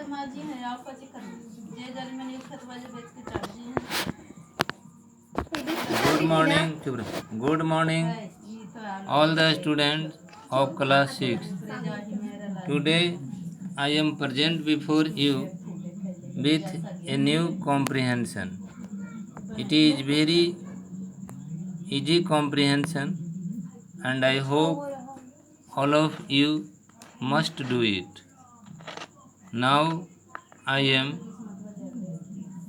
Good morning, good morning, all the students of class 6. Today I am present before you with a new comprehension. It is very easy comprehension and I hope all of you must do it. Now I am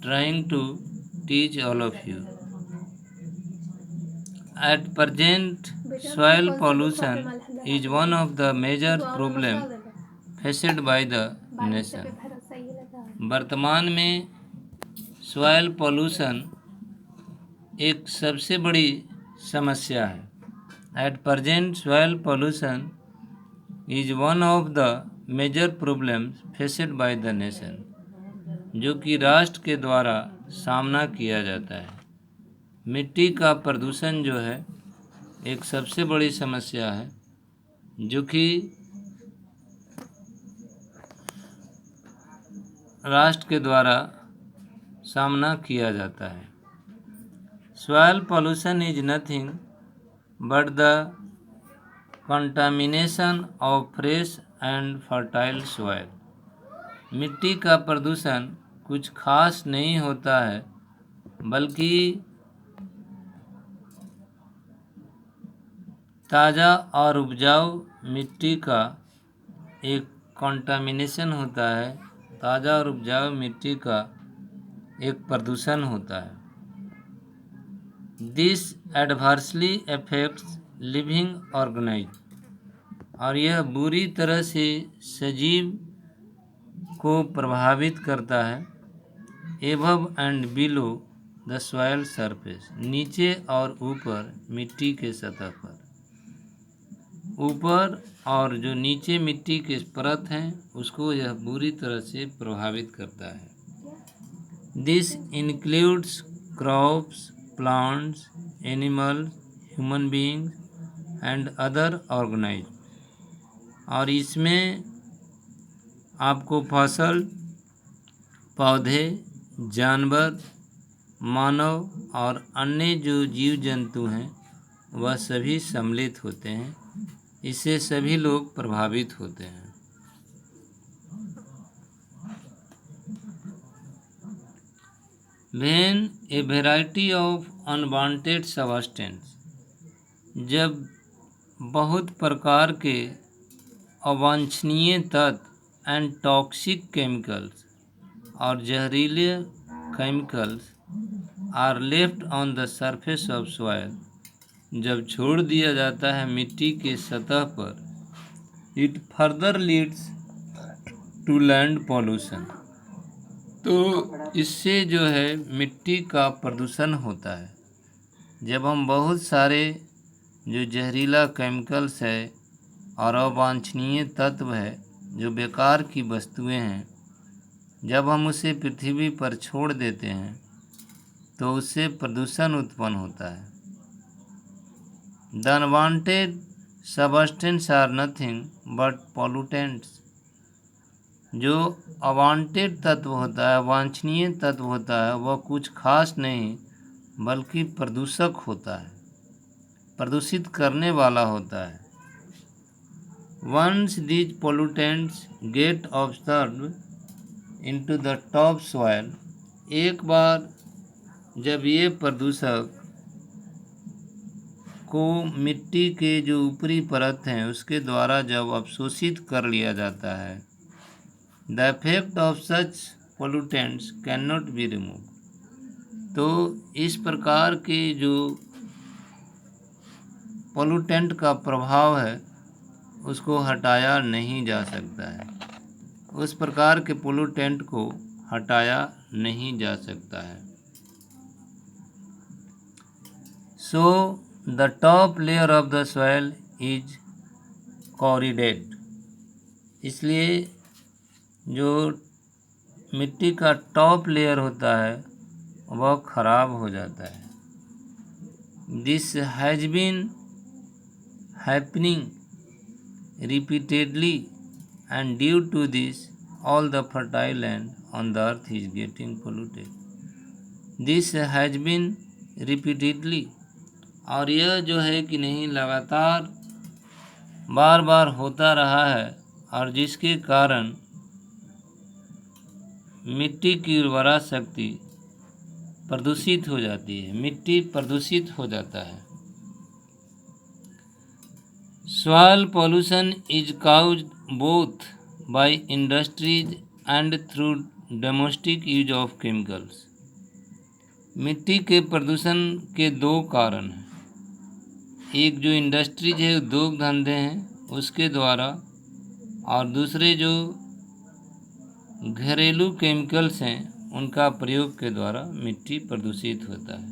trying to teach all of you. At present, soil pollution is one of the major problems faced by the nation. वर्तमान में soil pollution एक सबसे बड़ी समस्या है। At present soil pollution is one of the major problems faced by the nation, जो कि राष्ट्र के द्वारा सामना किया जाता है। मिट्टी का प्रदूषण जो है एक सबसे बड़ी समस्या है, जो कि राष्ट्र के द्वारा सामना किया जाता है। Soil pollution is nothing but the contamination of fresh and fertile soil. मिट्टी का प्रदूषण कुछ खास नहीं होता है, बल्कि ताज़ा और उपजाऊ मिट्टी का एक कंटामिनेशन होता है। ताज़ा और उपजाऊ मिट्टी का एक प्रदूषण होता है। This adversely affects living organism, और यह बुरी तरह से सजीव को प्रभावित करता है। Above and below the soil surface, नीचे और ऊपर मिट्टी के सतह पर। ऊपर और जो नीचे मिट्टी के परत हैं उसको यह बुरी तरह से प्रभावित करता है। This includes crops, plants, animal, human beings and other organism, और इसमें आपको फसल, पौधे, जानवर, मानव और अन्य जो जीव जंतु हैं वह सभी सम्मिलित होते हैं। इससे सभी लोग प्रभावित होते हैं। When a variety of unwanted substances, जब बहुत प्रकार के अवांछनीय तत्व एंड टॉक्सिक केमिकल्स और जहरीले chemicals are left on the surface of soil, जब छोड़ दिया जाता है मिट्टी के सतह पर, it further leads to land pollution, तो इससे जो है मिट्टी का प्रदूषण होता है। जब हम बहुत सारे जो जहरीला केमिकल्स है और अवांछनीय तत्व है, जो बेकार की वस्तुएं हैं, जब हम उसे पृथ्वी पर छोड़ देते हैं तो उससे प्रदूषण उत्पन्न होता है। The unwanted substance are nothing but pollutants, जो अवांटेड तत्व होता है, अवांछनीय तत्व होता है, वह कुछ खास नहीं बल्कि प्रदूषक होता है, प्रदूषित करने वाला होता है। Once these pollutants get observed into the top soil, एक बार जब ये प्रदूषक को मिट्टी के जो ऊपरी परत हैं उसके द्वारा जब अवशोषित कर लिया जाता है, the effect of such pollutants can not be remove, तो इस प्रकार के जो पोल्यूटेंट का प्रभाव है उसको हटाया नहीं जा सकता है। उस प्रकार के पोल्यूटेंट को हटाया नहीं जा सकता है। So the top layer of the soil is corroded, इसलिए जो मिट्टी का टॉप लेयर होता है वह खराब हो जाता है। This has been happening repeatedly and due to this all the fertile land on the earth is getting polluted. This has been repeatedly, और यह जो है कि नहीं लगातार बार बार होता रहा है, और जिसके कारण मिट्टी की उर्वरा शक्ति प्रदूषित हो जाती है, मिट्टी प्रदूषित हो जाता है। Soil pollution is caused both by industries and through domestic use of chemicals. मिट्टी के प्रदूषण के दो कारण हैं, एक जो इंडस्ट्रीज है, उद्योग धंधे हैं उसके द्वारा, और दूसरे जो घरेलू केमिकल्स हैं उनका प्रयोग के द्वारा मिट्टी प्रदूषित होता है।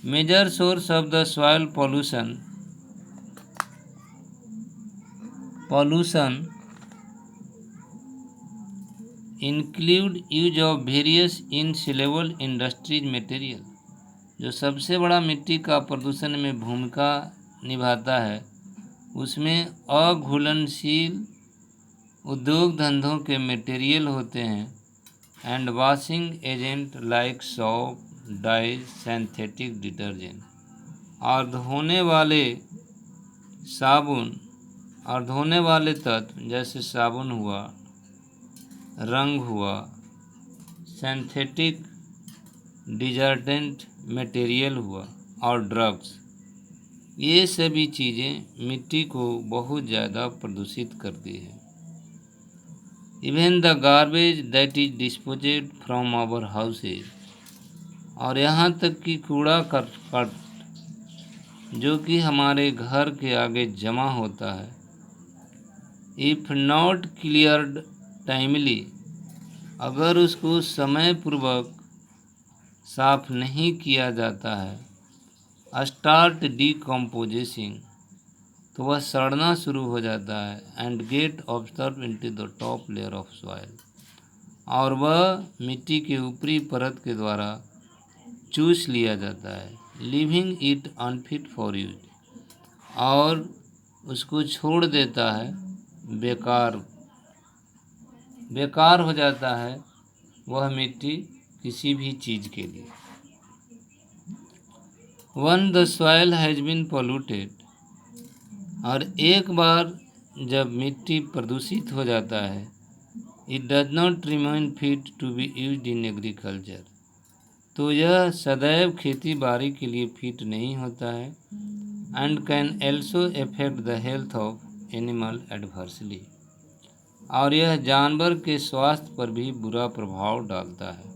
Major source of the soil pollution include use of various insoluble industries material। जो सबसे बड़ा मिट्टी का प्रदूषण में भूमिका निभाता है उसमें अघुलनशील उद्योग धंधों के मटेरियल होते हैं, and washing agent like soap, dye, synthetic detergent, और धोने वाले तत्व जैसे साबुन हुआ, रंग हुआ, सिंथेटिक डिटर्जेंट मटेरियल हुआ, और ड्रग्स, ये सभी चीज़ें मिट्टी को बहुत ज़्यादा प्रदूषित करती है। Even the garbage that is disposed from our houses, और यहाँ तक कि कूड़ा करकट जो कि हमारे घर के आगे जमा होता है, इफ़ नॉट क्लियर्ड टाइमली, अगर उसको समय पूर्वक साफ नहीं किया जाता है, स्टार्ट डीकम्पोजिंग, तो वह सड़ना शुरू हो जाता है, and get observe into the top layer of soil, और वह मिट्टी के ऊपरी परत के द्वारा चूस लिया जाता है, living it unfit for use, और उसको छोड़ देता है, बेकार हो जाता है वह मिट्टी किसी भी चीज़ के लिए। One the soil has been polluted, और एक बार जब मिट्टी प्रदूषित हो जाता है, it does not remain fit to be used in agriculture, तो यह सदैव खेती बाड़ी के लिए फिट नहीं होता है, and can also affect the health of animal adversely, और यह जानवर के स्वास्थ्य पर भी बुरा प्रभाव डालता है।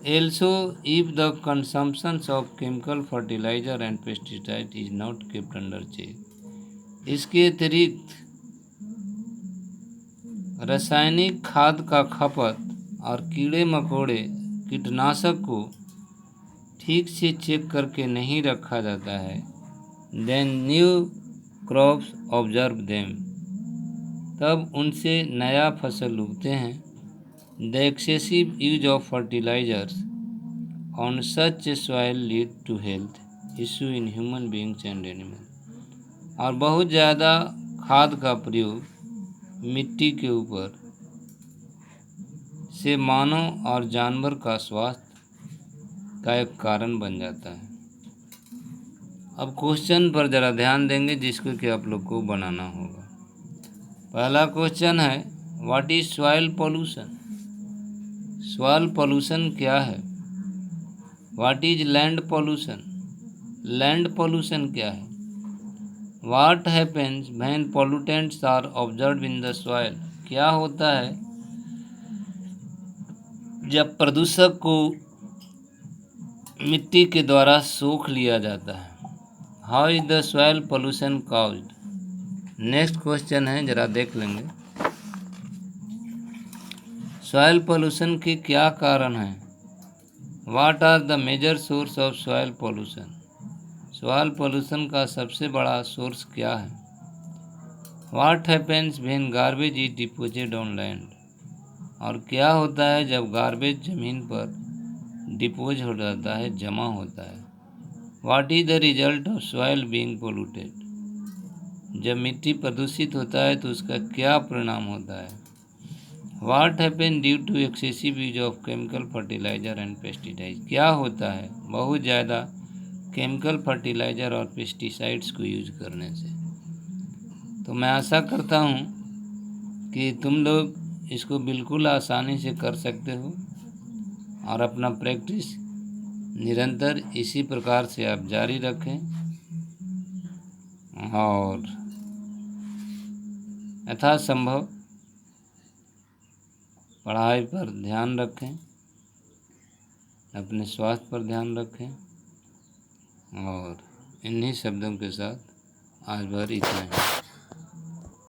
Also if the consumption of chemical fertiliser and pesticide is not kept under check, इसके अतिरिक्त रासायनिक खाद का खपत और कीड़े मकोड़े कीटनाशक को ठीक से चेक करके नहीं रखा जाता है, then new crops observe them, तब उनसे नया फसल उगते हैं। The excessive use of fertilisers on such soil lead to health issue in human beings and animal, और बहुत ज़्यादा खाद का प्रयोग मिट्टी के ऊपर से मानव और जानवर का स्वास्थ्य का एक कारण बन जाता है। अब क्वेश्चन पर ज़रा ध्यान देंगे जिसको कि आप लोग को बनाना होगा। पहला क्वेश्चन है, what is soil pollution? Soil pollution क्या है? What is land pollution? Land pollution क्या है? What happens when pollutants are observed in the soil? क्या होता है जब प्रदूषक को मिट्टी के द्वारा सोख लिया जाता है? How is the soil pollution caused? Next question है, जरा देख लेंगे। सॉइल पोल्यूशन के क्या कारण हैं? What are the major source of soil pollution? Soil pollution का सबसे बड़ा सोर्स क्या है? What happens when garbage is disposed on land? और क्या होता है जब गार्बेज जमीन पर डिपोज हो जाता है, जमा होता है? What is the result of soil being polluted? जब मिट्टी प्रदूषित होता है तो उसका क्या परिणाम होता है? What happen due to excessive use of chemical fertiliser and pesticide? क्या होता है बहुत ज़्यादा केमिकल फर्टिलाइज़र और पेस्टिसाइड्स को यूज करने से? तो मैं आशा करता हूँ कि तुम लोग इसको बिल्कुल आसानी से कर सकते हो और अपना प्रैक्टिस निरंतर इसी प्रकार से आप जारी रखें और यथासंभव पढ़ाई पर ध्यान रखें, अपने स्वास्थ्य पर ध्यान रखें और इन्हीं शब्दों के साथ आज भर इतना ही।